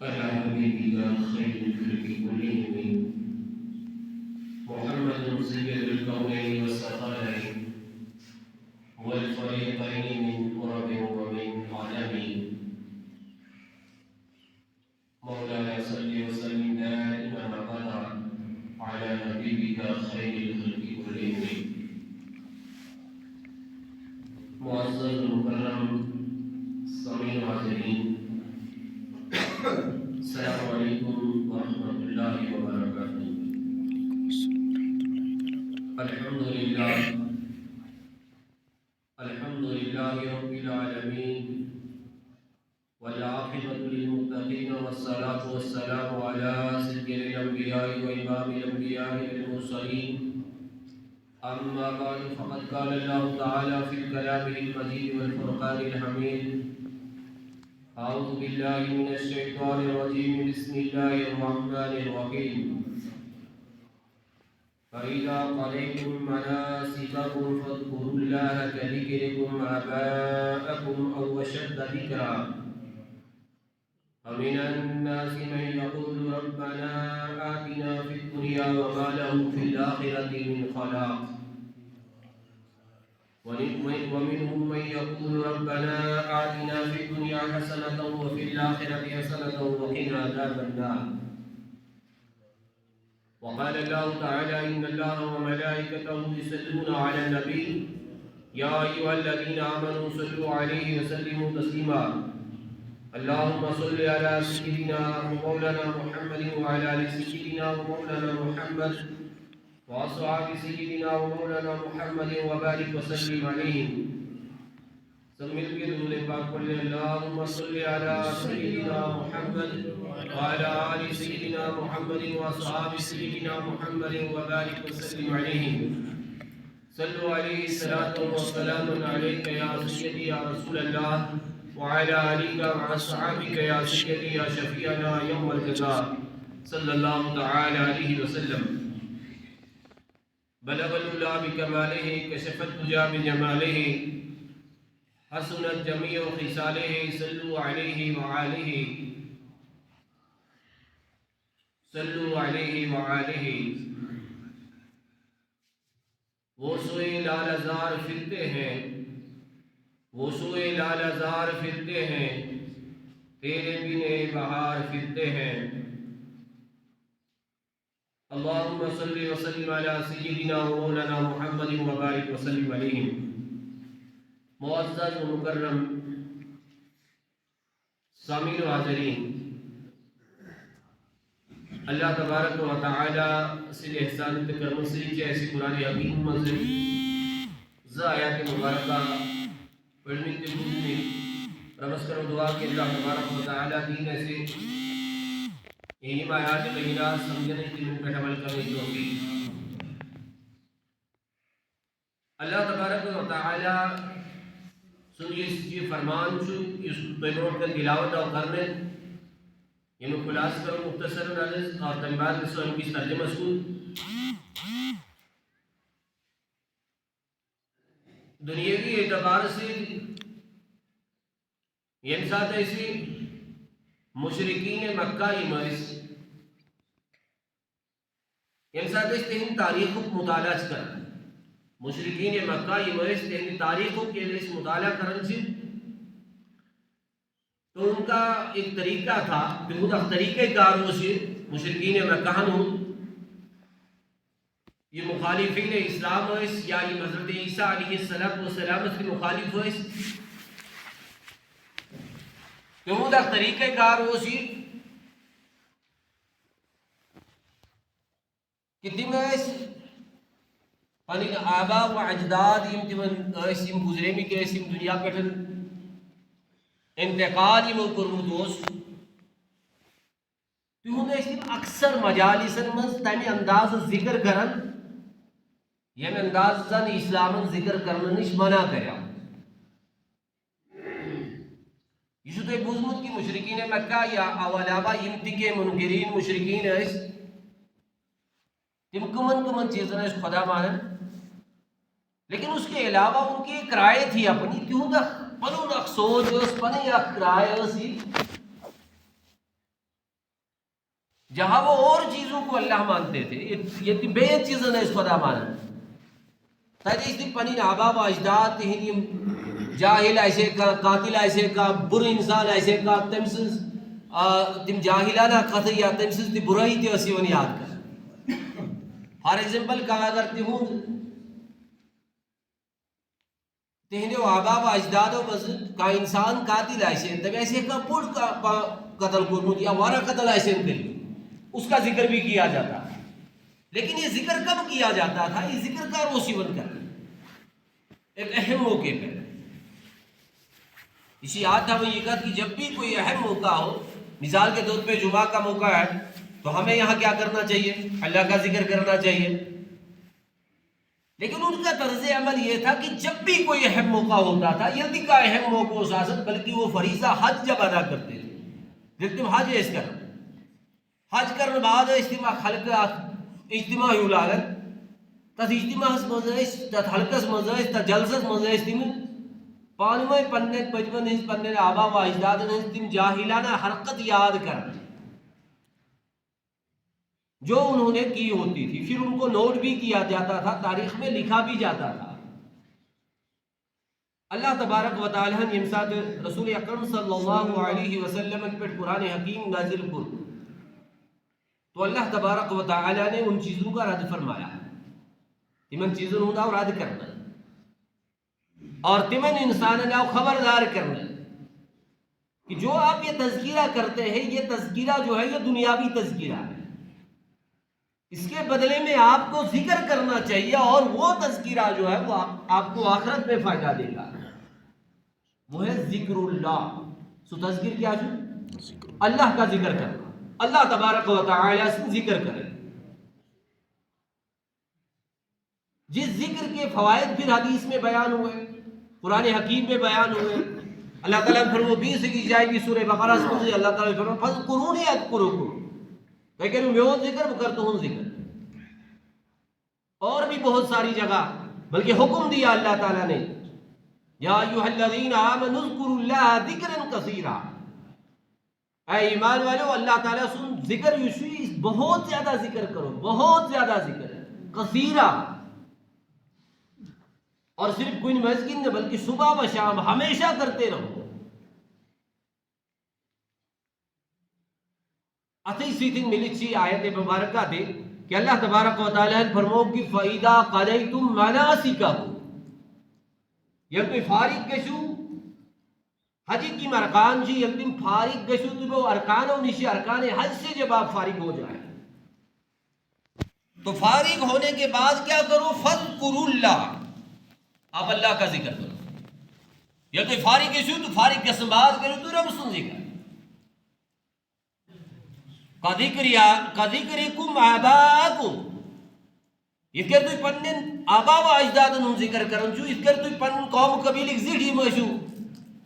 على حبيبك خير الخلق كلهم محمد سيد الكونين والثقلين والفريقين من قرب ومن عالم. مولاي صل وسلم دائما ابدا على حبيبك خير الخلق كلهم. معزز مكرم سامعین حاضرین، السلام علیکم ورحمۃ اللہ وبرکاتہ. الحمد للہ رب العالمین والعاقبۃ للمتقین والصلاة والسلام علی سید الانبیاء وامام الانبیاء والمرسلین. اما بعد فقد قال اللہ تعالی فی کلامہ المجید والفرقان الحمید: اعوذ باللہ من الشیطان الرجیم، بسم اللہ الرحمن الرحیم. فَإِذَا قَضَيْتُم مَّنَاسِكَكُمْ فاذكروا الله كذكركم آباءكم أو أشد ذكرا. فمن الناس من يقول ربنا آتنا في الدنيا وما له في الآخرة من خلاق. ومنهم من يقول ربنا آتنا في الدنيا حسنة وفي الآخرة حسنة وقنا عذاب النار. وقال الله تعالى: إن الله وملائكته يصلون على النبي يا أيها الذين آمنوا صلوا عليه وسلموا تسليما. اللهم صل على سيدنا ومولانا محمد وعلى آل سيدنا ومولانا محمد وأصحاب سيدنا ومولانا محمد وبارك وسلم عليهم. سب مل کے درود پاک پڑھ لیں: اللهم صل على سيدنا محمد وعلى آل سيدنا محمد وأصحاب سيدنا محمد وبارك وسلم عليهم. صلوا عليه صلاة وسلام عليك يا سيدي يا رسول الله وعلى آلك وأصحابك يا سيدي يا شفيعنا يوم الجزاء صلى الله تعالى عليه وسلم. بلغ العلا بكماله كشف الدجى بجماله حسنت جميع خصاله. صلوا عليه وآله صلوا عليه وآله. وہ سوئے لال ازار پھرتے ہیں، وہ سوئے لال ازار پھرتے ہیں، تیرے بنے بہار پھرتے ہیں. اللہم صلی وسلم علی سیدنا و مولانا محمد وبارک وسلم علیہم. معزز و مکرم سامعین و حاضرین، اللہ تبارک و تعالی سے احسان کرم سے ایسی قرآن حکیم منظر ز آیات مبارکہ پڑھنے کے بعد میں رمض کرو دعا کہ اللہ تبارک و تعالی دین ایسے یہی آیات کہینا سمجھنے کی منہ پر عمل کرنے کی توفیق. اللہ تبارک و تعالی سنیے یہ فرمان چھو اس پیغمبر کا تلاوت اور کرنے یہ میں خلاص کروں مختصر نالز اور تنباد میں سوئم کی ترجمہ سکول. دنیاوی اعتبار سے یہ ساتھ ایسی مشرکین مکہ ایمائس یہ ساتھ اس تین تاریخ کو مطالعہ کرنا. مشرکین مکہ ایمائس تین تاریخ کو کے لئے اس مطالعہ کرن سے تو ان کا ایک طریقہ تھا کہ وہ طریقہ کاروں سے مشرکین مکہ یہ مخالفین اسلام ہوئس یا یہ حضرت عیسیٰ علیہ السلام سے مخالف ہوئس کہ وہ طریقہ کاروں سے کہ تم ایس پانی آبا و اجداد یم ایسیم گزرے میں کہ ایسیم دنیا پٹھن انتقال یم کرمو دوست تیہون ایسیم اکثر مجالسن منز تیمی انداز ذکر کرن یم انداز زن اسلامن ذکر کرن نش منع کریا. یہ تو ایک بزمت کی مشرکین مکہ یا اولابا امتکے منکرین مشرکین ایس تم کمن چیزیں اس خدا مانن، لیکن اس کے علاوہ ان کی ایک رائے تھی اپنی کیوں تک پنوں اک سوچ اس پنی اک رائے اسی جہاں وہ اور چیزوں کو اللہ مانتے تھے، یہ بے چیزیں اس خدا مانا تاکہ اس پنی آبا و اجداد جاہل ایسے کا، قاتل ایسے کا، بر انسان ایسے کا، تم سنس تم جاہلانہ قطع یا تم سنس تی برائی تی اسی ون یاد کر. فار ایگزامپل کہا اگر تہند تہندو آبا و اجدادو مز کا انسان قاتل ایسے تم ایسے کا بڑ قتل کرمت یا وارہ قتل ایسے کری، اس کا ذکر بھی کیا جاتا ہے. لیکن یہ ذکر کب کیا جاتا تھا؟ یہ ذکر کا روسی بن کر ایک اہم موقع پہ. اسی یاد تھا وہ یہ کہا کہ جب بھی کوئی اہم موقع ہو، مثال کے طور پہ جمعہ کا موقع ہے تو ہمیں یہاں کیا کرنا چاہیے؟ اللہ کا ذکر کرنا چاہیے. لیکن ان کا طرز عمل یہ تھا کہ جب بھی کوئی اہم موقع ہوتا تھا، یلدی کا اہم موقع اساسن بلکہ وہ فریضہ حج جب ادا کرتے تھے، جب حج اس کر حج کرنے بعد اجتماع خلق اجتماع یولاگن تس اجتماع مزہ تت حلقس مزہ تت جلسس مزہ تم پانوے پننے پچپن ہز پننے آبا و اجداد ہز تم جاہلانہ حرکت یاد کر جو انہوں نے کی ہوتی تھی، پھر ان کو نوٹ بھی کیا جاتا تھا، تاریخ میں لکھا بھی جاتا تھا. اللہ تبارک و تعالیٰ نے امساد رسول اکرم صلی اللہ علیہ وسلم پر قرآن حکیم نازل کر تو اللہ تبارک و تعالیٰ نے ان چیزوں کا رد فرمایا. تمن چیزوں ہوں اور رد کرنا اور تمن انسان نے خبردار کرنا کہ جو آپ یہ تذکیرہ کرتے ہیں، یہ تذکیرہ جو ہے یہ دنیاوی تذکیرہ ہے. اس کے بدلے میں آپ کو ذکر کرنا چاہیے اور وہ تذکیرہ جو ہے وہ آپ کو آخرت میں فائدہ دے گا. وہ ہے ذکر اللہ. سو تذکر کیا جو اللہ کا ذکر کرنا، اللہ تبارک و تعالیٰ سے ذکر کرے. جس ذکر کے فوائد پھر حدیث میں بیان ہوئے، قرآن حکیم میں بیان ہوئے. اللہ تعالیٰ نے فرمایا 20 کی جائے گی سورہ بقرہ سے اللہ تعالیٰ نے فرمایا فذکرونی اذکرکم، میں کہہ رہا ہوں میں وہ ذکر کرتا ہوں ذکر. اور بھی بہت ساری جگہ بلکہ حکم دیا اللہ تعالیٰ نے یا ایھا الذین آمنوا اذکروا اللہ ذکرا کثیرا. اے ایمان والو اللہ تعالیٰ سن ذکر یوشی بہت زیادہ ذکر کرو، بہت زیادہ ذکر کثیرا. اور صرف کوئی مسکین نہیں بلکہ صبح و شام ہمیشہ کرتے رہو. اسی سیتنگ ملچی آیت مبارکہ دے کہ اللہ تبارک و تعالیٰ نے فرماؤ کہ فَإِذَا قَضَيْتُم مَنَاسِكَكُم، یہ کوئی فارغ گشو حجی کی ارکان جی یلدم فارغ گشو تو وہ ارکان و نشی ارکان حج سے جب آپ فارغ ہو جائے تو فارغ ہونے کے بعد کیا کرو؟ فَاذْكُرُوا اللَّهَ، آپ اللہ کا ذکر کرو. یا کوئی فارغ گشو تو فارغ کے سنباد کرو تو رب سن ذکر. کذکرکم آباءکم، اس کر توی پنن آبا و اجدادن ذکر کرن چھو، اس کر توی پنن قوم قبیلک زیڑی مشو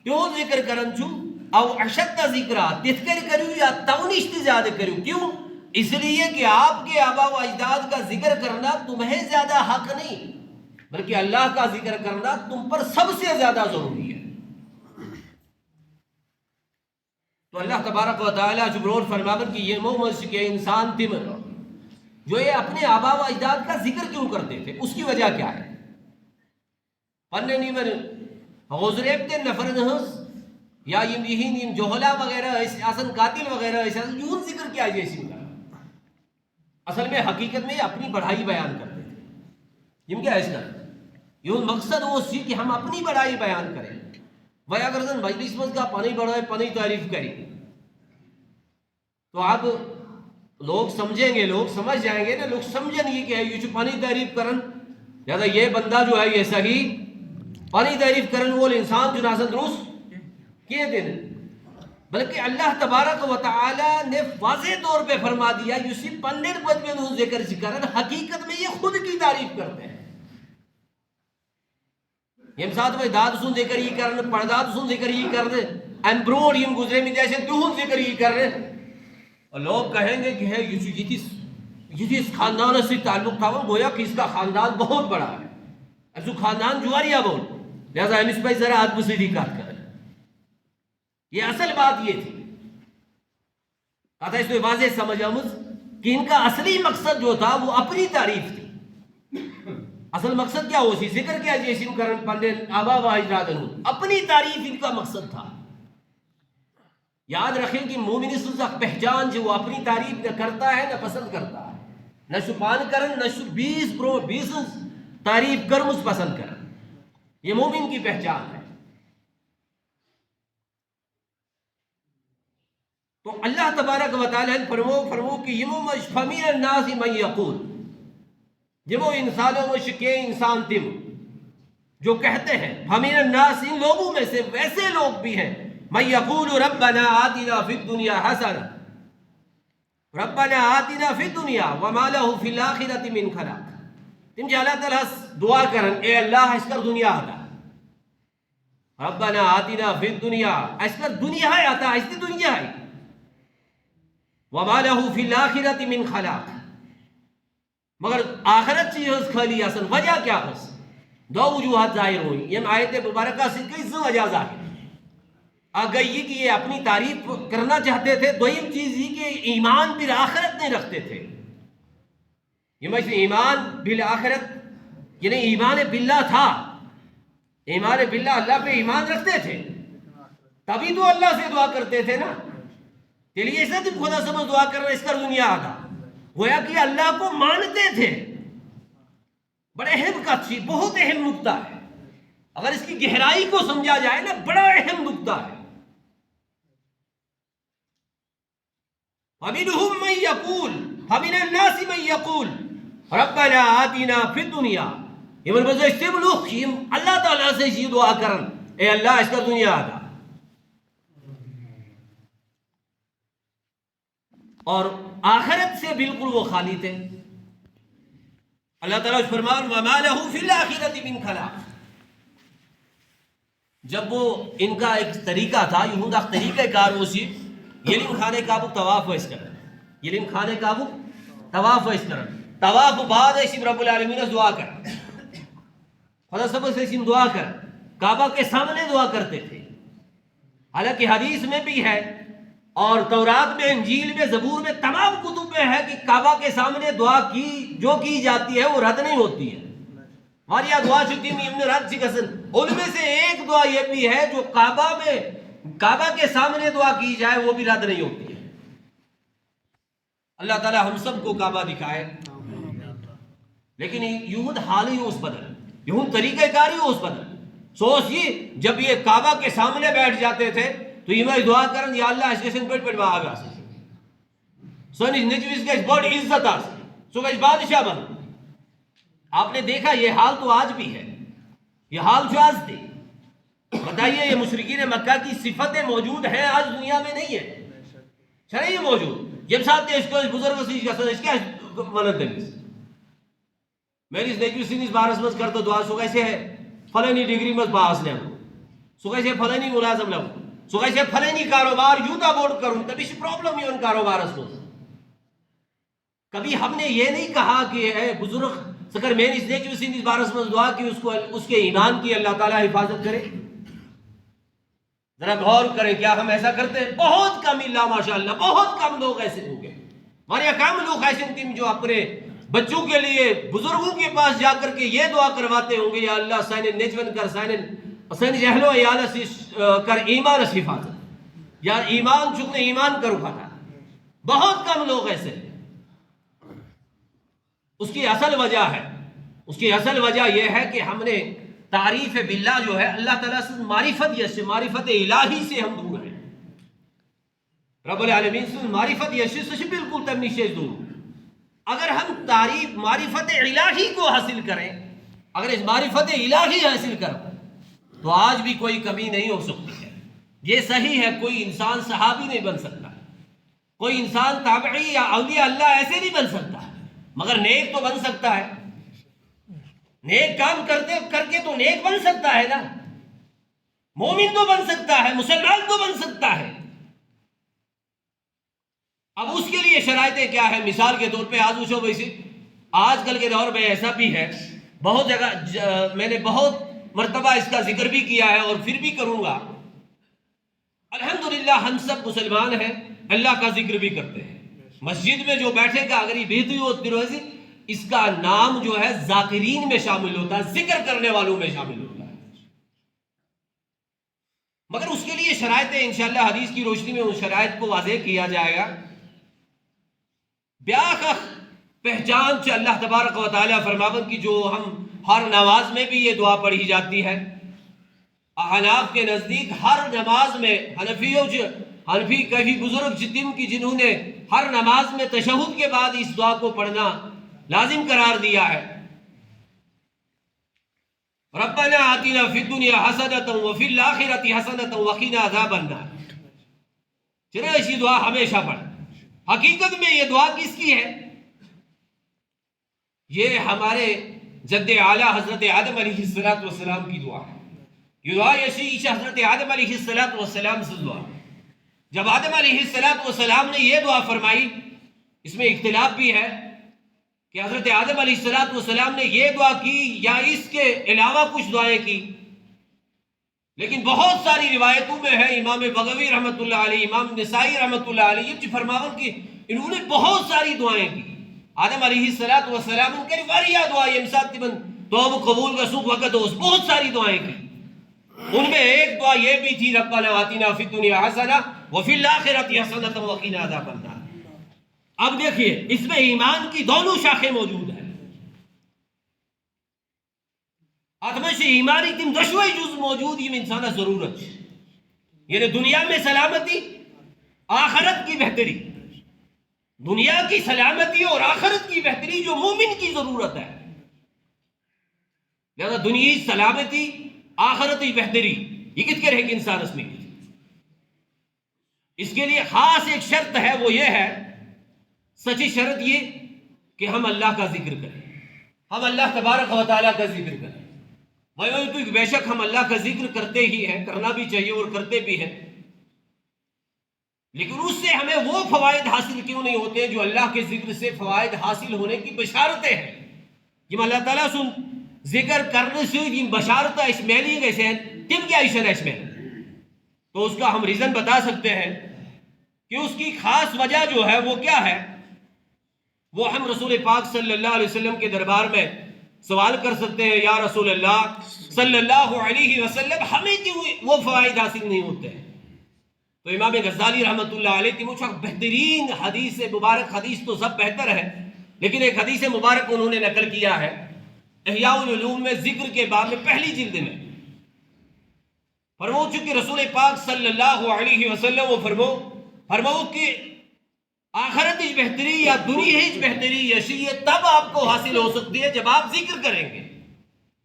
کیوں ذکر کرن چھو. او اشد ذکرہ تذکر کرو یا تونشت زیادہ کرو. کیوں؟ اس لیے کہ آپ کے آبا و اجداد کا ذکر کرنا تمہیں زیادہ حق نہیں بلکہ اللہ کا ذکر کرنا تم پر سب سے زیادہ ضروری ہے. تو اللہ تبارک و تعالیٰ جبرور فرماگر کہ یہ مومن کے انسان تمن جو یہ اپنے آبا و اجداد کا ذکر کیوں کرتے تھے، اس کی وجہ کیا ہے؟ پننے نیمن غزریب تے نفر نحس یا یہ جوہلا وغیرہ اصل قاتل وغیرہ یوں ذکر کیا جیسی کا اصل میں حقیقت میں اپنی بڑھائی بیان کرتے تھے. یہ کیا ہے اس کا یوں مقصد وہ سی کہ ہم اپنی بڑھائی بیان کریں. بھائی اگر مجلس میں کا پانی بڑھائے پانی تعریف کریں تو آپ لوگ سمجھیں گے، لوگ سمجھ جائیں گے نا. لوگ سمجھیں گے کہ یہ جو پانی تعریف کرن لہذا یہ بندہ جو ہے یہ صحیح پانی تعریف کرن وہ انسان جو ناسن درست کیے دن. بلکہ اللہ تبارک و تعالی نے واضح طور پہ فرما دیا یوسی پندر پد میں ذکر کرن حقیقت میں یہ خود کی تعریف کرتے ہیں. یم ساتھ وہ داد سن ذکر یہ کرنے پرداد سن ذکر یہ کرنے امبروڈ یم گزرے میں جیسے دوہن ذکر یہ کرنے اور لوگ کہیں گے کہ ہے یہ اس خاندان سے تعلق تھا وہ گویا کہ اس کا خاندان بہت بڑا ہے، ایسو خاندان جواریا بول لہذا ہم اس پہ ذرا آدم سیدھی کات کریں. یہ اصل بات یہ تھی کہا تھا اس میں واضح سمجھ آمد کہ ان کا اصلی مقصد جو تھا وہ اپنی تعریف تھی. اصل مقصد کیا ہو سی ذکر کیا جیسے کرن پنڈت آبا و اجداد اپنی تعریف ان کا مقصد تھا. یاد رکھیں کہ مومن سزا پہچان جو وہ اپنی تعریف نہ کرتا ہے نہ پسند کرتا ہے. نہ شپان کرن نہ بیس تعریف کرمس پسند کرن. یہ مومن کی پہچان ہے. تو اللہ تبارک و تعالی فرمو کہ یمو مش فمین الناس من یقول جمو انسانوں میں شکے انسان تم جو کہتے ہیں فمین الناس ان لوگوں میں سے ویسے لوگ بھی ہیں من یقول ربنا آتنا فی الدنیا حسنہ ربنا آتنا فی الدنیا وما له فی الاخرۃ من خلاق. تم جی اللہ تعالیٰ دعا کرن اے اللہ اس کر دنیا آتا ربنا آتنا فی الدنیا اس کر دنیا ہے آتا اس کی دنیا ہے وما له فی الاخرۃ من خلاق. مگر آخرت چیز خالی اصل وجہ کیا بس دو وجوہات ظاہر ہوئی. یہ آیت مبارکہ سے کئی وجہ ظاہر آگئی یہ کہ یہ اپنی تعریف کرنا چاہتے تھے. دویم چیز یہ کہ ایمان بالآخرت نہیں رکھتے تھے. یہ مجھے ایمان بالآخرت یعنی ایمان باللہ تھا. ایمان باللہ اللہ پہ ایمان رکھتے تھے تبھی تو اللہ سے دعا کرتے تھے نا. چلیے ایسا تم خدا سمجھ دعا کر رہے اس کا دنیا آتا گویا کہ اللہ کو مانتے تھے. بڑے اہم کا چیز بہت اہم نقطہ ہے. اگر اس کی گہرائی کو سمجھا جائے نا بڑا اہم نقطہ ہے. فَمِنْهُمْ مَنْ يَقُولُ فَمِنَ النَّاسِ مَنْ يَقُولُ رَبَّنَا آتِنَا فِي الدُّنْيَا. یہ مطلب اس لوگ اللہ تعالیٰ سے یہ دعا کرن اے اللہ اس کا دنیا آتا. اور آخرت سے بالکل وہ خالی تھے. اللہ تعالیٰ فرمان وَمَا لَهُ فِي الْآخِرَةِ مِنْ خَلَاقٍ. جب وہ ان کا ایک طریقہ تھا یہود کا طریقہ کار وہ سی یلیم خانے کعبہ طواف ویس کرن یلیم خانے کعبہ طواف ویس کرن طواف بعد ایسی رب العالمین دعا کر خدا سب سے ایسی دعا کر کعبہ کے سامنے دعا کرتے تھے. حالانکہ حدیث میں بھی ہے اور تورات میں انجیل میں زبور میں تمام کتب میں ہے کہ کعبہ کے سامنے دعا کی جو کی جاتی ہے وہ رد نہیں ہوتی ہے. ہماری یہاں دعا چھٹی میں ابن رد سکسن ان میں سے ایک دعا یہ بھی ہے جو کعبہ کے سامنے دعا کی جائے وہ بھی رد نہیں ہوتی ہے. اللہ تعالی ہم سب کو کعبہ دکھائے. لیکن یہود حال ہی اس بدل یہود طریقہ کاری اس بدل. سوچئے جب یہ کعبہ کے سامنے بیٹھ جاتے تھے تو یہ میں دعا کرن یا اللہ اس کے پیٹ میں آگا سونی نجویس کا اس بڑی عزت آ سو اس بادشاہ بن. آپ نے دیکھا یہ حال تو آج بھی ہے. یہ حال جو آج تھی بتائیے یہ مشرکین مکہ کی صفتیں موجود ہیں آج دنیا میں نہیں ہے شرعی موجود. جب ساتھ اس کو بزرگ سے اس کا ولد دنیس میری نجویس اس بارس مز کرتا دعا سو کیسے ہے فلانی ڈگری مز باس لے سو کیسے فلانی ملازم لے سو کیسے فلانی کاروبار یوتا بورڈ کروں تبھی سے پرابلم ہی ان کاروبار اس کو. کبھی ہم نے یہ نہیں کہا کہ اے بزرگ سکر میں اس نے جو اس بارس میں دعا کی اس کے ایمان کی اللہ تعالیٰ حفاظت کرے. ذرا غور کریں کیا ہم ایسا کرتے ہیں؟ بہت کم اللہ ماشاءاللہ بہت کم لوگ ایسے ہوں گے. ہمارے یہاں کم لوگ ایسے ہیں جو اپنے بچوں کے لیے بزرگوں کے پاس جا کر کے یہ دعا کرواتے ہوں گے یا اللہ سائن نجون کر سائن جہل و عیال کر ایمان اس حفاظت یا ایمان چکنے ایمان کر اٹھاتا. بہت کم لوگ ایسے. اس کی اصل وجہ یہ ہے کہ ہم نے تعریف باللہ جو ہے اللہ تعالیٰ سے معرفت الہی سے ہم دور ہیں. رب العالمین سے معرفت سے بالکل تم نشیز دور. اگر ہم تعریف معرفت الہی کو حاصل کریں اگر اس معرفت الہی حاصل کریں تو آج بھی کوئی کمی نہیں ہو سکتی ہے. یہ صحیح ہے کوئی انسان صحابی نہیں بن سکتا کوئی انسان تابعی یا اولیاء اللہ ایسے نہیں بن سکتا مگر نیک تو بن سکتا ہے. نیک کام کر کے تو نیک بن سکتا ہے نا. مومن تو بن سکتا ہے مسلمان تو بن سکتا ہے. اب اس کے لیے شرائطیں کیا ہے؟ مثال کے طور پہ آج کل کے دور میں ایسا بھی ہے بہت جگہ میں نے بہت مرتبہ اس کا ذکر بھی کیا ہے اور پھر بھی کروں گا. الحمدللہ ہم سب مسلمان ہیں اللہ کا ذکر بھی کرتے ہیں. مسجد میں جو بیٹھے گا اگر یہ بہتی ہوتی روزی، اس کا نام جو ہے ذاکرین میں شامل ہوتا ہے، ذکر کرنے والوں میں شامل ہوتا ہے. مگر اس کے لیے شرائط ہیں، انشاءاللہ حدیث کی روشنی میں ان شرائط کو واضح کیا جائے گا. بیاخ پہچان سے اللہ تبارک و تعالیٰ فرماون کی جو ہم ہر نماز میں بھی یہ دعا پڑھی جاتی ہے. احناف کے نزدیک ہر نماز میں حنفی کافی بزرگ جتن کی جنہوں نے ہر نماز میں تشہد کے بعد اس دعا کو پڑھنا لازم قرار دیا ہے. ربنا آتنا فی الدنیا حسنۃ وفی الآخرۃ حسنۃ وقنا عذاب النار. چنانچہ ایسی دعا ہمیشہ پڑھ. حقیقت میں یہ دعا کس کی ہے؟ یہ ہمارے جد اعلیٰ حضرت آدم علیہ السلام کی دعا ہے. یہ دعا یہ حضرت آدم علیہ السلام سے دعا. جب آدم علیہ السلام نے یہ دعا فرمائی، اس میں اختلاف بھی ہے کہ حضرت آدم علیہ السلام نے یہ دعا کی یا اس کے علاوہ کچھ دعائیں کی، لیکن بہت ساری روایتوں میں ہے. امام بغوی رحمۃ اللہ علیہ، امام نسائی رحمۃ اللہ علیہ یہ فرماون کہ انہوں نے بہت ساری دعائیں کی. آدم علیہ السلام ان کے واریہ دعائیں امسات تمن توب قبول کا سوکھ وقت دوست بہت ساری دعائیں کی. ان میں ایک دعا یہ بھی تھی ربنا آتنا فی الدنیا حسنہ وفی الآخرۃ حسنۃ وقنا عذاب النار. اب دیکھیے اس میں ایمان کی دونوں شاخیں موجود ہیں. آدمی سے ایمانی تم دشوئی جز موجود یہ انسان ضرورت، یعنی دنیا میں سلامتی، آخرت کی بہتری. دنیا کی سلامتی اور آخرت کی بہتری جو مومن کی ضرورت ہے. لہذا دنیا سلامتی، آخرت کی بہتری یہ کت کے رہے گی انسان اس میں. اس کے لیے خاص ایک شرط ہے، وہ یہ ہے، سچی شرط یہ کہ ہم اللہ کا ذکر کریں، ہم اللہ تبارک و تعالیٰ کا ذکر کریں. تو بے شک ہم اللہ کا ذکر کرتے ہی ہیں، کرنا بھی چاہیے اور کرتے بھی ہیں، لیکن اس سے ہمیں وہ فوائد حاصل کیوں نہیں ہوتے جو اللہ کے ذکر سے فوائد حاصل ہونے کی بشارتیں ہیں. جب اللہ تعالیٰ سن ذکر کرنے سے جن بشارتیں اس میں لی گئے ہیں تم کیا عشن ہے اس میں، تو اس کا ہم ریزن بتا سکتے ہیں کہ اس کی خاص وجہ جو ہے وہ کیا ہے. وہ ہم رسول پاک صلی اللہ علیہ وسلم کے دربار میں سوال کر سکتے ہیں، یا رسول اللہ صلی اللہ علیہ وسلم ہمیں کیوں وہ فوائد حاصل نہیں ہوتے ہیں. تو امام غزالی رحمۃ اللہ علیہ کی مجھے بہترین حدیث مبارک، حدیث تو سب بہتر ہے لیکن ایک حدیث مبارک انہوں نے نقل کیا ہے احیاء العلوم میں، ذکر کے باب میں پہلی جلد میں. فرمو چونکہ رسول پاک صلی اللہ علیہ وسلم وہ فرمو کہ آخرت ہی بہتری یا دنیا ہی بہتری یہ تب آپ کو حاصل ہو سکتی ہے جب آپ ذکر کریں گے،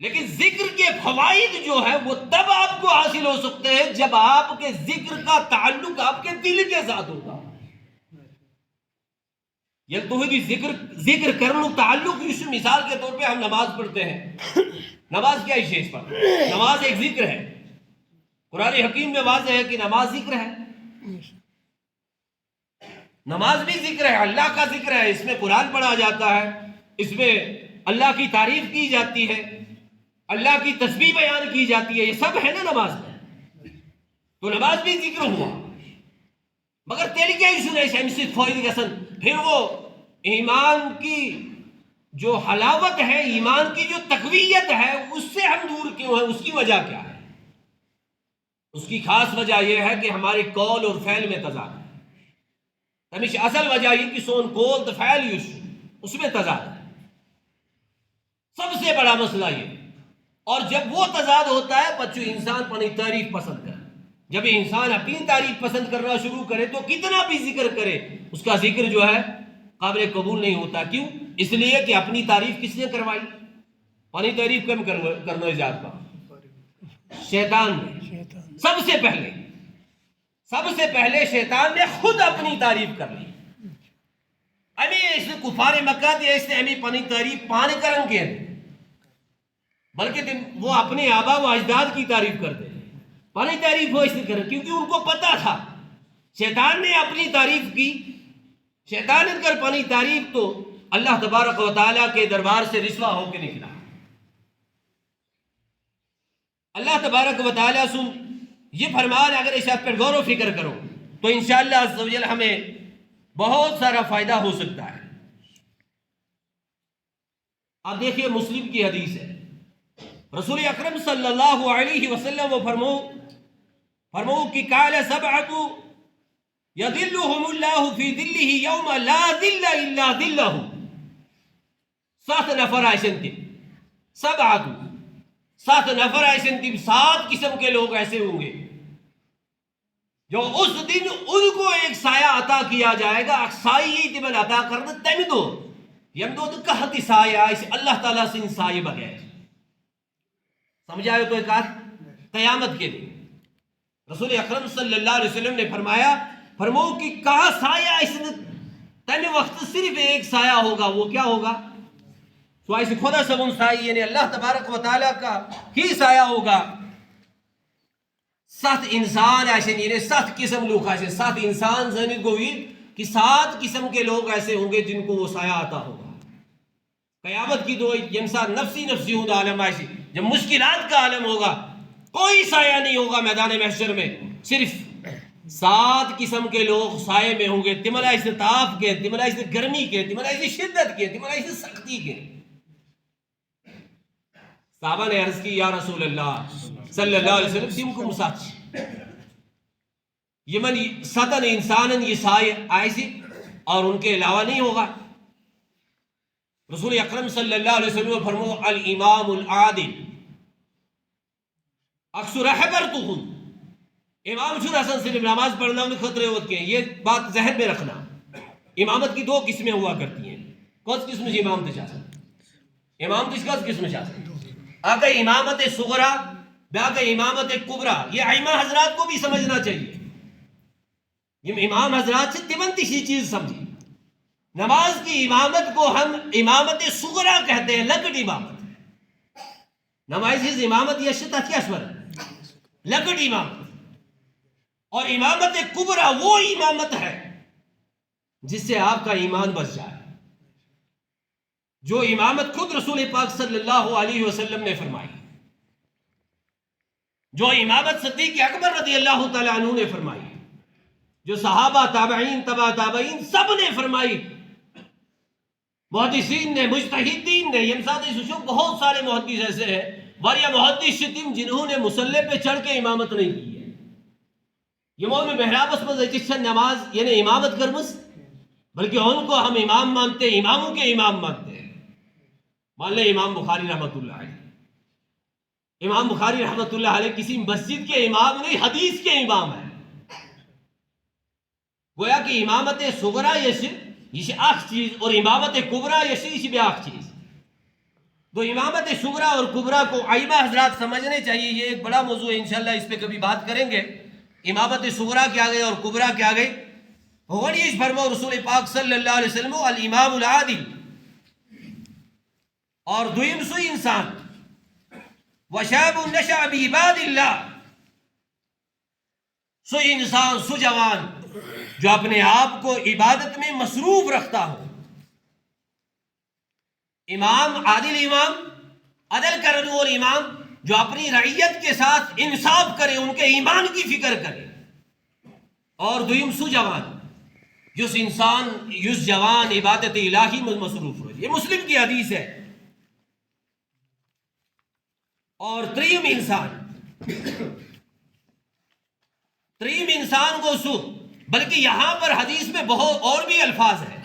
لیکن ذکر کے فوائد جو ہے وہ تب آپ کو حاصل ہو سکتے ہیں جب آپ کے ذکر کا تعلق آپ کے دل کے ساتھ ہوگا. یہ تو ہے ذکر کرنے تعلق. اس مثال کے طور پہ ہم نماز پڑھتے ہیں، نماز کیا ہے شیش پر؟ نماز ایک ذکر ہے. قرآن حکیم میں واضح ہے کہ نماز ذکر ہے، نماز بھی ذکر ہے، اللہ کا ذکر ہے. اس میں قرآن پڑھا جاتا ہے، اس میں اللہ کی تعریف کی جاتی ہے، اللہ کی تسبیح بیان کی جاتی ہے. یہ سب ہے نا نماز میں، تو نماز بھی ذکر ہوا. مگر تیری کیا ایشو ہے فوائد گسن؟ پھر وہ ایمان کی جو حلاوت ہے، ایمان کی جو تقویت ہے، اس سے ہم دور کیوں ہیں؟ اس کی وجہ کیا ہے؟ اس کی خاص وجہ یہ ہے کہ ہمارے قول اور فعل میں تضاد ہے. ہمیشہ اصل وجہ یہ کہ سون قول تو فعل اس میں تضاد ہے، سب سے بڑا مسئلہ یہ. اور جب وہ تضاد ہوتا ہے بچوں انسان اپنی تعریف پسند کرے. جب انسان اپنی تعریف پسند کرنا شروع کرے تو کتنا بھی ذکر کرے اس کا ذکر جو ہے قابل قبول نہیں ہوتا. کیوں؟ اس لیے کہ اپنی تعریف کس نے کروائی؟ اپنی تعریف کم کرنا ایجاد کا شیطان نے. سب سے پہلے شیطان نے خود اپنی تعریف کر لی. ابھی اس کفار مکہ دیا اس نے ہمیں اپنی تعریف پان کرن کے، بلکہ وہ اپنے آبا و اجداد کی تعریف کرتے ہیں. اپنی تعریف وہ اس نے کریں کیونکہ ان کو پتا تھا شیطان نے اپنی تعریف کی. شیطان نے کر اپنی تعریف تو اللہ تبارک و تعالیٰ کے دربار سے رسوا ہو کے نکلا. اللہ تبارک و تعالیٰ سن یہ فرمان اگر اس آپ پر غور و فکر کرو تو انشاءاللہ عز و جل ہمیں بہت سارا فائدہ ہو سکتا ہے۔ اب دیکھیے مسلم کی حدیث ہے، رسول اکرم صلی اللہ علیہ وسلم وہ فرمو کہ قال سبعۃ یظلهم اللہ فی ظلہ یوم لا ظل الا ظلہ، 7 نفر آئسن تھے، 7 نفر آئسن تھے، 7 قسم کے لوگ ایسے ہوں گے جو اس دن ان کو ایک سایہ عطا کیا جائے گا، سایہ تمن عطا کرنا تم دو یم دو تو کہتی سایہ اسے اللہ تعالیٰ سے ان سایہ بغیر سمجھ آئے تو ایک قیامت کے دن رسول اکرم صلی اللہ علیہ وسلم نے فرمو کہ کہا سایہ اس تم وقت صرف ایک سایہ ہوگا، وہ کیا ہوگا؟ تو ایسے خدا سبن سایہ یعنی اللہ تبارک و تعالیٰ کا ہی سایہ ہوگا۔ 7 انسان ایسے یعنی 7 قسم لوگ ایسے 7 انسان زنی گوئی کہ 7 قسم کے لوگ ایسے ہوں گے جن کو وہ سایہ آتا ہوگا قیامت کی۔ دو انسان نفسی نفسی ہوں عالم ایسی جب مشکلات کا عالم ہوگا، کوئی سایہ نہیں ہوگا میدان محشر میں، صرف 7 قسم کے لوگ سائے میں ہوں گے، تملا اس تاپ کے، تملا اس گرمی کے، تملا اس شدت کے، تملا اس سختی کے۔ صحابہ نے عرض کی یا رسول اللہ صلی اللہ علیہ وسلم تم کو مساچ یمن 7 انسان یہ سائے ایسی اور ان کے علاوہ نہیں ہوگا۔ رسول اکرم صلی اللہ علیہ وسلم فرمو الامام العادل اکثر حبرتہم، امام شور حسن صرف نماز پڑھنا انہیں خطرے ہوتے ہیں، یہ بات ذہن میں رکھنا۔ امامت کی 2 قسمیں ہوا کرتی ہیں، کون قسم سے امام تشاہ امام کس قسم سے آگے امامت صغرا باقی امامت کبرا، یہ ائمہ حضرات کو بھی سمجھنا چاہیے۔ یہ امام حضرات سے تمنتی سی چیز سمجھی، نماز کی امامت کو ہم امامت صغرا کہتے ہیں، لکٹ امامت۔ نماز کی امامت یہ شتہ کیا سور لکٹ امامت، اور امامت کبرا وہ امامت ہے جس سے آپ کا ایمان بچ جائے، جو امامت خود رسول پاک صلی اللہ علیہ وسلم نے فرمائی، جو امامت صدیق اکبر رضی اللہ تعالیٰ عنہ نے فرمائی، جو صحابہ تابعین تبع تابعین سب نے فرمائی، محدثین نے مجتہدین نے، یہ ساتھ بہت سارے محدث ایسے ہیں واریہ محدث شتیم جنہوں نے مسلح پہ چڑھ کے امامت نہیں کی ہے۔ یہ مول میں محراب اس میں نماز یعنی امامت کرمس، بلکہ ان کو ہم امام مانتے ہیں، اماموں کے امام مانتے ہیں۔ مان لیں امام بخاری رحمۃ اللہ علیہ، امام بخاری رحمۃ اللہ علیہ کسی مسجد کے امام نہیں، حدیث کے امام ہیں۔ گویا کہ امامت صغرا یہ آخ چیز اور امامت کبرا یہ بھی آخ چیز۔ تو امامت صغرا اور کبرا کو ائمہ حضرات سمجھنے چاہیے، یہ ایک بڑا موضوع ہے، انشاءاللہ اس پہ کبھی بات کریں گے۔ امامت صغرا کیا گئی اور کبرا کیا گئی؟ غنیش فرمو رسول پاک صلی اللہ علیہ وسلم الامام العادل، اور دویم سو انسان وشاب نشأ بعباد اللہ، سو انسان سو جوان جو اپنے آپ کو عبادت میں مصروف رکھتا ہو۔ امام عادل، امام عدل کرنے والا امام جو اپنی رعیت کے ساتھ انصاف کرے، ان کے ایمان کی فکر کرے۔ اور دویم سو جوان جس انسان جس جوان عبادت الہی میں مصروف ہو، یہ مسلم کی حدیث ہے۔ اور تریم انسان کو سو، بلکہ یہاں پر حدیث میں بہت اور بھی الفاظ ہیں،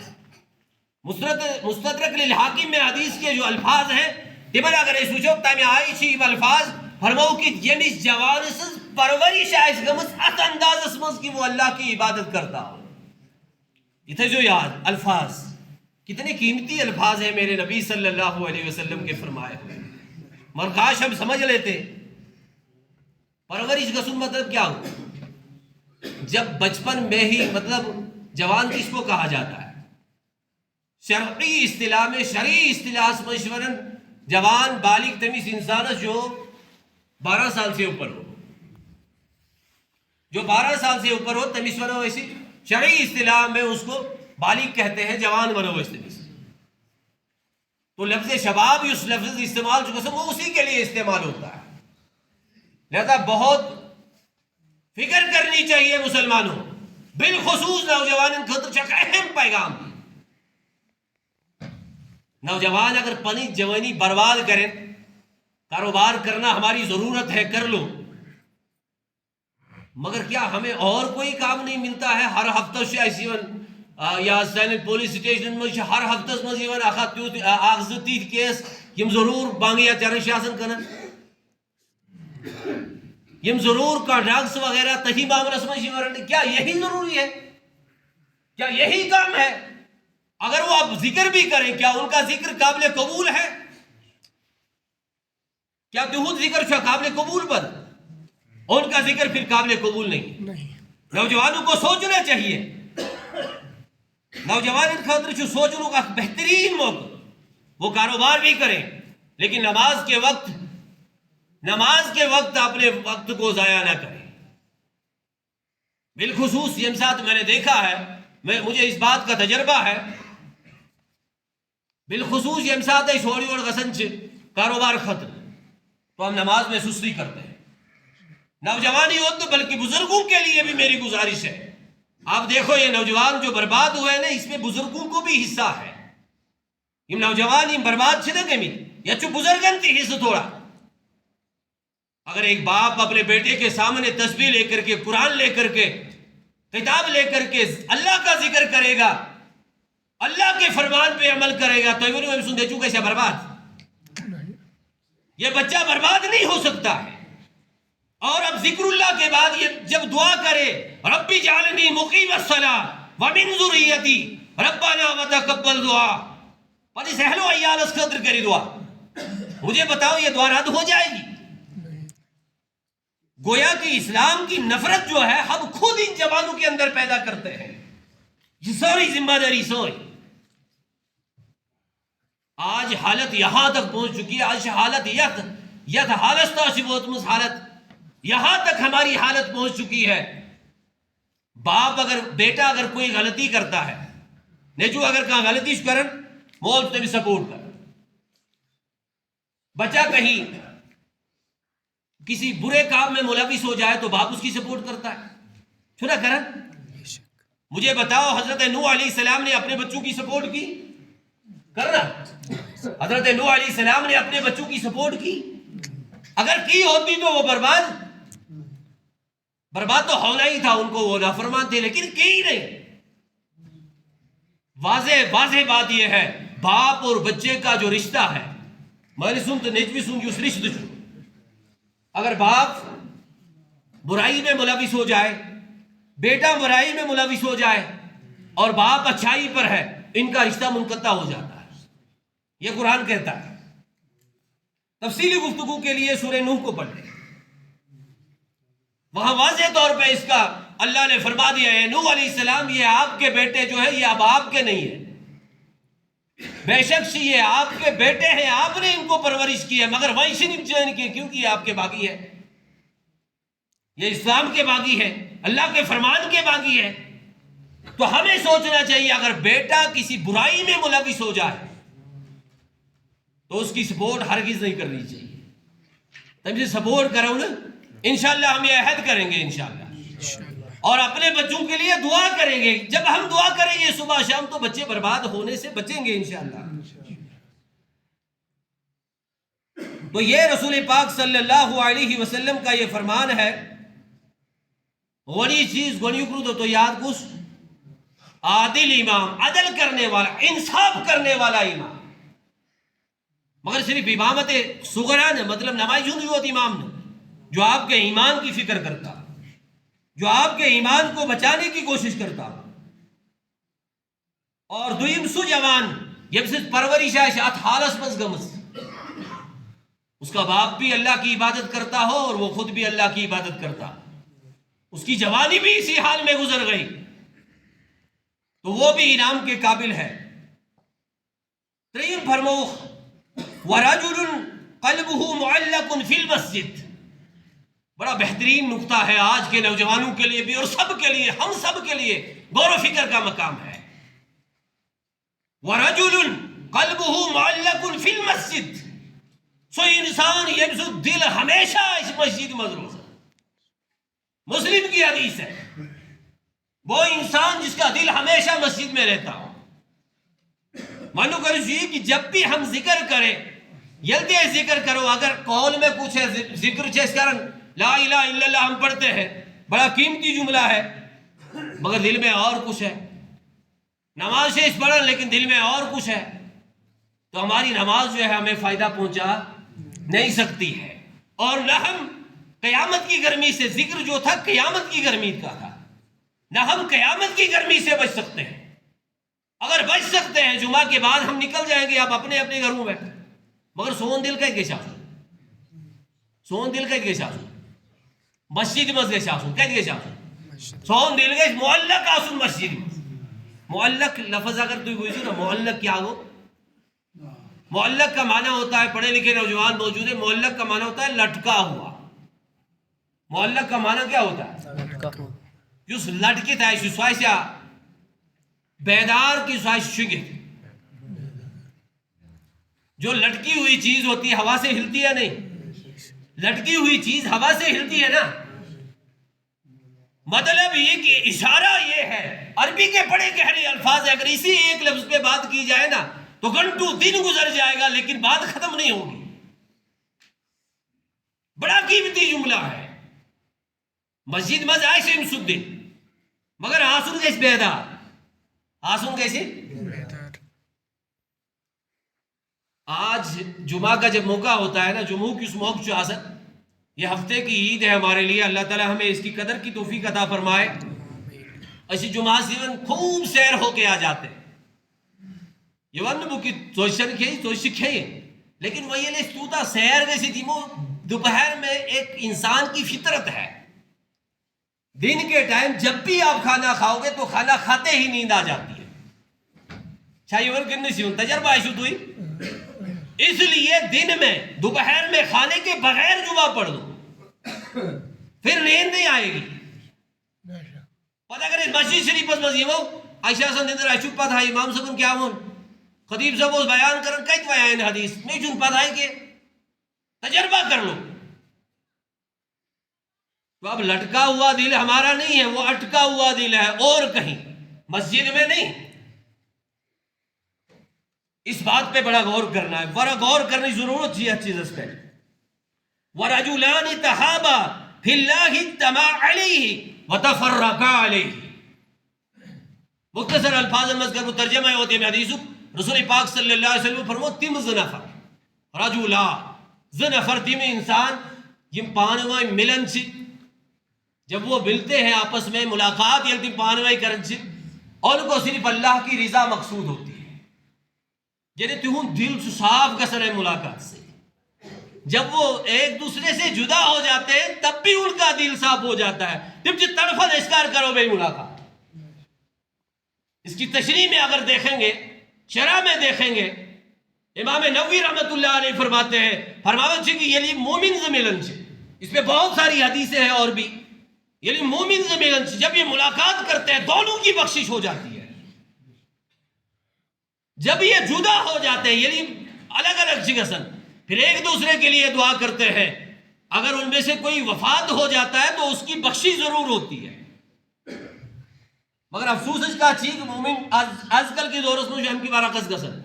مستدرک للحاکم میں حدیث کے جو الفاظ ہیں تمہر اگر اس وجوکتا میں آئی چی الفاظ فرمو کہ یمیس جوان سز پرورش آئیس گمس ات انداز اسمس کی وہ اللہ کی عبادت کرتا ہو۔ اتنے جو یاد الفاظ کتنے قیمتی الفاظ ہیں میرے نبی صلی اللہ علیہ وسلم کے فرمائے ہوئے، مرکاش ہم سمجھ لیتے۔ پرورش کا سن مطلب کیا ہو؟ جب بچپن میں ہی مطلب جوان کس کو کہا جاتا ہے؟ شرعی اصطلاح میں، شرعی اصطلاح مشورن جوان بالغ تمیز انسان جو 12 سال سے اوپر ہو، جو 12 سال سے اوپر ہو تمیز ونو، ویسی شرعی اصطلاح میں اس کو بالغ کہتے ہیں، جوان ونو اس تمیز۔ تو لفظ شباب اس لفظ استعمال جو قسم وہ اسی کے لیے استعمال ہوتا ہے۔ لہذا بہت فکر کرنی چاہیے مسلمانوں، بالخصوص نوجوان خاطر چھ اہم پیغام. نوجوان اگر پنی جوانی برباد کریں، کاروبار کرنا ہماری ضرورت ہے کر لو، مگر کیا ہمیں اور کوئی کام نہیں ملتا ہے؟ ہر ہفتہ سے ایسی یا سینٹ پولیس سٹیشن میں ہر ہفتہ مزید اخ زٕ تیت کیس یم ضرور بانگیا چرش آسن کرن، یم ضرور کا ڈرگس وغیرہ تہی معاملس میں. کیا یہی ضروری ہے؟ کیا یہی کام ہے؟ اگر وہ آپ ذکر بھی کریں، کیا ان کا ذکر قابل قبول ہے؟ کیا تہود ذکر چھا قابل قبول پر؟ ان کا ذکر پھر قابل قبول نہیں. نوجوانوں کو سوچنا چاہیے. نوجوان خاطر چھو سوچنوں کا بہترین موقع. وہ کاروبار بھی کریں لیکن نماز کے وقت اپنے وقت کو ضائع نہ کریں. بالخصوص یہ ساتھ میں نے دیکھا ہے، مجھے اس بات کا تجربہ ہے، بالخصوص یہ ساتھ چھوڑی اور غسن کاروبار خطر تو ہم نماز میں سستی کرتے ہیں. نوجوان ہی ہوتے بلکہ بزرگوں کے لیے بھی میری گزارش ہے. آپ دیکھو یہ نوجوان جو برباد ہوئے نا، اس میں بزرگوں کو بھی حصہ ہے. یہ نوجوان برباد چھنا گمی یا چو بزرگن تی حصہ تھوڑا. اگر ایک باپ اپنے بیٹے کے سامنے تسبیح لے کر کے، قرآن لے کر کے، کتاب لے کر کے اللہ کا ذکر کرے گا، اللہ کے فرمان پہ عمل کرے گا، تو یہ سن دے چکے سے برباد. یہ بچہ برباد نہیں ہو سکتا ہے. اور اب ذکر اللہ کے بعد یہ جب دعا کرے، ربی جعلنی مقیم الصلاۃ ومن ذریتی ربنا وتقبل دعا، پتہ سہلو ایال اس قدر کری دعا. مجھے بتاؤ یہ دعا رد ہو جائے گی؟ گویا کہ اسلام کی نفرت جو ہے ہم خود ان جوانوں کے اندر پیدا کرتے ہیں. یہ ساری ذمہ داری سوئی. آج حالت یہاں تک پہنچ چکی ہے. آج حالت یت حالستا شبوتمس حالت یہاں تک ہماری حالت پہنچ چکی ہے. بیٹا اگر کوئی غلطی کرتا ہے، نیچو اگر کہاں غلطی کرن مول تو بھی سپورٹ کر. بچہ کہیں کسی برے کام میں ملوث ہو جائے تو باپ اس کی سپورٹ کرتا ہے. چھنا کرن؟ مجھے بتاؤ حضرت نوح علیہ السلام نے اپنے بچوں کی سپورٹ کی؟ کرنا. حضرت نوح علیہ السلام نے اپنے بچوں کی سپورٹ کی؟ اگر کی ہوتی تو وہ برباد تو ہونا ہی تھا. ان کو وہ نافرمان تھے لیکن کی نہیں. واضح بات یہ ہے، باپ اور بچے کا جو رشتہ ہے، میں نے سن تو نیچ بھی سن جو اس رشتہ چھو، اگر باپ برائی میں ملوث ہو جائے، بیٹا برائی میں ملوث ہو جائے اور باپ اچھائی پر ہے، ان کا رشتہ منقطع ہو جاتا ہے. یہ قرآن کہتا ہے. تفصیلی گفتگو کے لیے سورہ نوح کو پڑھ لیں. وہاں واضح طور پہ اس کا اللہ نے فرما دیا ہے، نوح علیہ السلام یہ آپ کے بیٹے جو ہیں یہ اب آپ کے نہیں ہیں. بے شک سے یہ آپ کے بیٹے ہیں، آپ نے ان کو پرورش کی ہے، مگر ویسے نہیں چین کی کیونکہ یہ آپ کے باغی ہے، یہ اسلام کے باغی ہے، اللہ کے فرمان کے باغی ہے. تو ہمیں سوچنا چاہیے اگر بیٹا کسی برائی میں ملوث ہو جائے تو اس کی سپورٹ ہرگز نہیں کرنی چاہیے. تم سے سپورٹ کرو نا، انشاءاللہ ہم یہ عہد کریں گے انشاءاللہ، اور اپنے بچوں کے لیے دعا کریں گے. جب ہم دعا کریں گے صبح شام تو بچے برباد ہونے سے بچیں گے انشاءاللہ. تو یہ رسول پاک صلی اللہ علیہ وسلم کا یہ فرمان ہے. غنی چیز غنی کرو تو یاد کس عادل امام، عدل کرنے والا، انصاف کرنے والا امام. مگر صرف امامت صغرا نے مطلب نمائشوں نہیں ہوتی امام نے، جو آپ کے ایمان کی فکر کرتا، جو آپ کے ایمان کو بچانے کی کوشش کرتا. اور دویم سو جوان جب سے پرورش ہے ات حالس مز گمس، اس کا باپ بھی اللہ کی عبادت کرتا ہو اور وہ خود بھی اللہ کی عبادت کرتا، اس کی جوانی بھی اسی حال میں گزر گئی، تو وہ بھی انعام کے قابل ہے. ترین فرموخ وَرَجُلٌ قَلْبُهُ مُعَلَّقٌ فِي الْمَسْجِدِ. بڑا بہترین نقطہ ہے آج کے نوجوانوں کے لیے بھی اور سب کے لیے، ہم سب کے لیے غور و فکر کا مقام ہے. وَرَجُلٌ قَلْبُهُ مُعَلَّقٌ فِي الْمَسْجِدِ. سو انسان یہ دل ہمیشہ اس مسجد مضروف. مسلم کی حدیث ہے. وہ انسان جس کا دل ہمیشہ مسجد میں رہتا ہو. مانو کرو کہ جب بھی ہم ذکر کریں جلدی ذکر کرو. اگر قول میں کچھ ہے ذکر چیز کرن لا الہ الا اللہ ہم پڑھتے ہیں, بڑا قیمتی جملہ ہے, مگر دل میں اور کچھ ہے. نماز سے اس پڑھن لیکن دل میں اور کچھ ہے, تو ہماری نماز جو ہے ہمیں فائدہ پہنچا نہیں سکتی ہے. اور نہ ہم قیامت کی گرمی سے, ذکر جو تھا قیامت کی گرمی کا تھا, نہ ہم قیامت کی گرمی سے بچ سکتے ہیں. اگر بچ سکتے ہیں جمعہ کے بعد ہم نکل جائیں گے آپ اپنے اپنے گھروں میں, مگر سون دل کا گیشاسو, سون دل کا گیشاسو, مسجد مز گیشاسو کہہ گیشاسو, سون دل گیش معلق آسن مسجد مز. معلق لفظ اگر تو بوجھو نا معلق کیا ہو, معلق کا معنی ہوتا ہے, پڑھے لکھے نوجوان موجود ہے, معلق کا معنی ہوتا ہے لٹکا ہوا. معلق کا معنی کیا ہوتا ہے؟ جس لٹکی تھا اس سوائسیا بیدار کی سوائس شگت, جو لٹکی ہوئی چیز ہوتی ہے ہوا سے ہلتی ہے نہیں, لٹکی ہوئی چیز ہوا سے ہلتی ہے نا. مطلب یہ کہ اشارہ یہ ہے, عربی کے بڑے گہرے الفاظ ہے, اگر اسی ایک لفظ پہ بات کی جائے نا تو گھنٹوں دن گزر جائے گا لیکن بات ختم نہیں ہوگی. بڑا قیمتی جملہ ہے. مسجد مز آئے مسدن مگر آسن کیسے بیدار, آسن کیسے. آج جمعہ کا جب موقع ہوتا ہے نا, جمعہ کی اس موقع جو آسن, یہ ہفتے کی عید ہے ہمارے لیے, اللہ تعالی ہمیں اس کی قدر کی توفیق عطا فرمائے. اسی جمعہ سیون خوب سیر ہو کے آ جاتے ہیں. یہ ون بکی توشن کھئی توشی کھئی, لیکن وہ یہ لے سوتا سیر ویسی تھی, وہ دوپہر میں ایک انسان کی فطرت ہے. دن کے ٹائم جب بھی آپ کھانا کھاؤ گے تو کھانا کھاتے ہی نیند آ جاتی ہے. چاہیے ور کرنے سی تجربہ ایشو تو ہی, اس لیے دن میں دوپہر میں کھانے کے بغیر جمعہ پڑھ دو, پھر نیند نہیں آئے گی. پتہ کرے مسجد شریف پر مزیمو عائشہ سن دندر ایشو پتہ ہے امام صاحب کیا ہون خطیب صاحب اس بیان کرن کئی بیان حدیث نہیں جن پتہ ہے کہ تجربہ کر لو. تو اب لٹکا ہوا دل ہمارا نہیں ہے, وہ اٹکا ہوا دل ہے اور کہیں, مسجد میں نہیں. اس بات پہ بڑا غور کرنا ہے, بڑا غور کرنے کی ضرورت ہے. اچھی چیز پہ وَرَجُلَانِ تَحَابَا فِي اللَّهِ اجْتَمَعَا عَلَيْهِ وَتَفَرَّقَا عَلَيْهِ. مختصر الفاظ مذکر وہ ترجمہ ہوتے ہیں حدیث. رسول پاک صلی اللہ علیہ وسلم فرمو تم زنفر رجولا زنفر تم انسان یم پانوائی ملن چھ, جب وہ ملتے ہیں آپس میں ملاقات یا تم پانوائی کرن چھ, ان کو صرف اللہ کی رضا مقصود ہوتی ہے. یعنی تم دل سے صاف گسن ہے ملاقات سے. جب وہ ایک دوسرے سے جدا ہو جاتے ہیں تب بھی ان کا دل صاف ہو جاتا ہے. تم جو طرفہ اسکار کرو بھائی ملاقات, اس کی تشریح میں اگر دیکھیں گے, شرح میں دیکھیں گے, امام نووی رحمت اللہ علیہ فرماتے ہیں, فرماوت چھے کہ یہ لی مومن زمیلن چھے. اس میں بہت ساری حدیثیں ہیں اور بھی. یہ لی مومن زمیلن چھے, جب یہ ملاقات کرتے ہیں دونوں کی بخشش ہو جاتی ہے. جب یہ جدا ہو جاتے ہیں, یہ لی الگ الگ جگسن, پھر ایک دوسرے کے لیے دعا کرتے ہیں. اگر ان میں سے کوئی وفات ہو جاتا ہے تو اس کی بخشش ضرور ہوتی ہے. مگر افسوس اس کا چیز مومن آج کل کی دور میں جو ہم کی بارہ قص گسن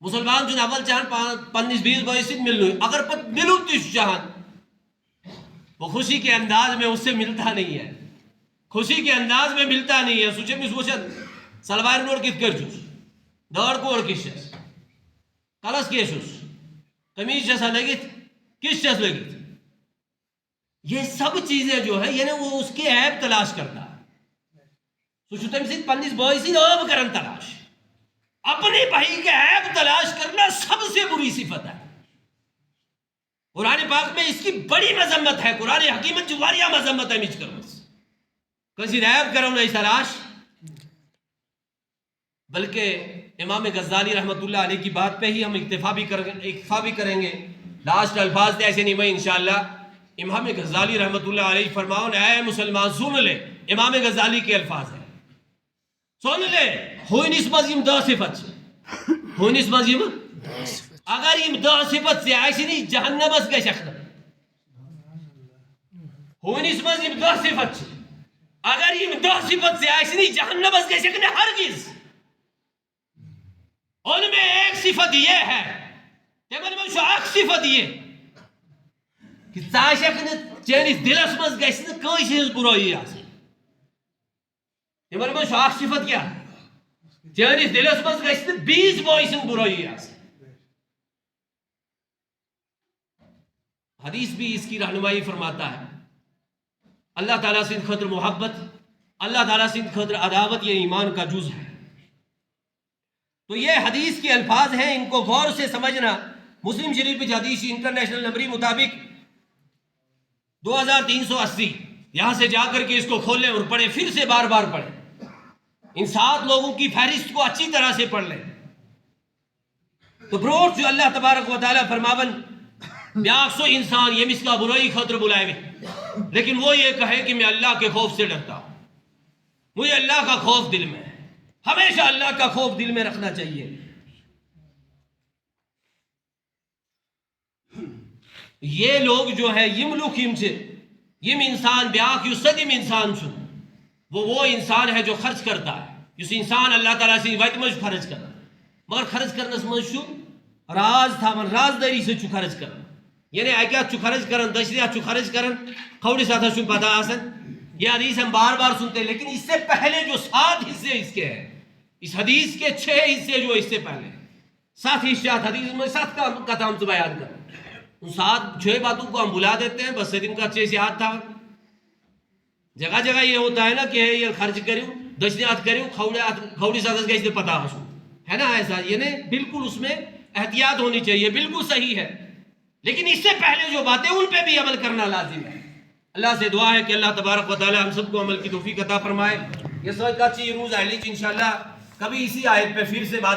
مسلمان جو اول چاہن 15-20 بائی مل لو, اگر پت ملو تیس چاہن وہ خوشی کے انداز میں اس سے ملتا نہیں ہے, خوشی کے انداز میں ملتا نہیں ہے. سوچے میں سوچن سلوار نور کت کر چوس دور کو اور کس چیز کلس کے چوس قمیض جیسا لگت کس چیز لگت, یہ سب چیزیں جو ہے یعنی وہ اس کے عیب تلاش کرتا ہے. سوچو تم سے 15 بائی سی عیب کرن تلاش, اپنے بھائی کے عیب تلاش کرنا سب سے بری صفت ہے. قرآن پاک میں اس کی بڑی مذمت ہے. قرآن حکیمت جو واریہ مذمت ہے مجھ کرو کسی عیب کرو نہیں تلاش. بلکہ امام غزالی رحمت اللہ علیہ کی بات پہ ہی ہم اکتفا بھی کریں گے. لاسٹ الفاظ دے ایسے نہیں میں انشاءاللہ. امام غزالی رحمت اللہ علیہ فرماؤں اے مسلمان سن لے, امام غزالی کے الفاظ ہیں سن لے. ہوئی نسبت یم دا صفت ہوئی نسبت یم اگر یم دا صفت سے ایسی نہیں جہنم اس کے شخص ہوئی نسبت یم دا صفت اگر یہ دو صفت سے آئیسنی جہنم از گئی سکنے ہرگز. ان میں ایک صفت یہ ہے تمن من شو اخ صفت یہ کہ ژاشکھ چٲنِس دلس مز گژھِ نہٕ کٲنٛسہِ ہٕنٛز بُرٲیی آسٕنۍ. تمن من شو اخ صفت کیا چٲنِس دلس مز گژھِ نہٕ بیٚیِس بٲے سٕنٛز بُرٲیی آسٕنۍ. حدیث بھی اس کی رہنمائی فرماتا ہے اللہ تعالیٰ سے خاطر محبت، اللہ تعالیٰ سے خاطر عداوت یہ ایمان کا جز ہے. تو یہ حدیث کے الفاظ ہیں، ان کو غور سے سمجھنا. مسلم شریف کی حدیث انٹرنیشنل نمبری مطابق 2380. یہاں سے جا کر کے اس کو کھولیں اور پڑھیں، پھر سے بار بار پڑھیں. ان 7 لوگوں کی فہرست کو اچھی طرح سے پڑھ لیں. تو بروٹ جو اللہ تبارک و تعالیٰ فرماون بیاق سو انسان یمس کا برائی خطر بلائے لیکن وہ یہ کہے کہ میں اللہ کے خوف سے ڈرتا ہوں، مجھے اللہ کا خوف دل میں ہے. ہمیشہ اللہ کا خوف دل میں رکھنا چاہیے. یہ لوگ جو ہے یم لوگ یم انسان بیاق یو صدیم انسان چھو وہ انسان ہے جو خرچ کرتا ہے. اس انسان اللہ تعالیٰ سے وقت مجھ خرچ کرنا مگر خرچ کرنس مجھ چھو راز تھاون رازداری سے چھو خرچ کرنا. یعنی اکیات چھو خرچ کرن دشریات چھو خرچ کرن کھوڑی ساتھا چھو پتا آسن. یہ حدیث ہم بار بار سنتے ہیں، لیکن اس سے پہلے جو 7 حصے اس کے ہیں، اس حدیث کے 6 حصے جو اس سے پہلے 7 حصات حدیث میں 7 کا تھا ہم سے بیان کر. ان 6 باتوں کو ہم بلا دیتے ہیں، بس دن کا 6 سے ہاتھ تھا. جگہ جگہ یہ ہوتا ہے نا کہ یہ خرچ کریو دشریات کریو کھوڑی ساتھا گئی سے پتا ہو ہے نا ایسا. یعنی بالکل اس میں احتیاط ہونی چاہیے، بالکل صحیح ہے، لیکن اس سے پہلے جو باتیں ان پہ بھی عمل کرنا لازم ہے. اللہ سے دعا ہے کہ اللہ تبارک و تعالی ہم سب کو عمل کی توفیق عطا فرمائے. یہ سوچ کا چیز روز اہلی انشاءاللہ کبھی اسی آیت پہ پھر سے بات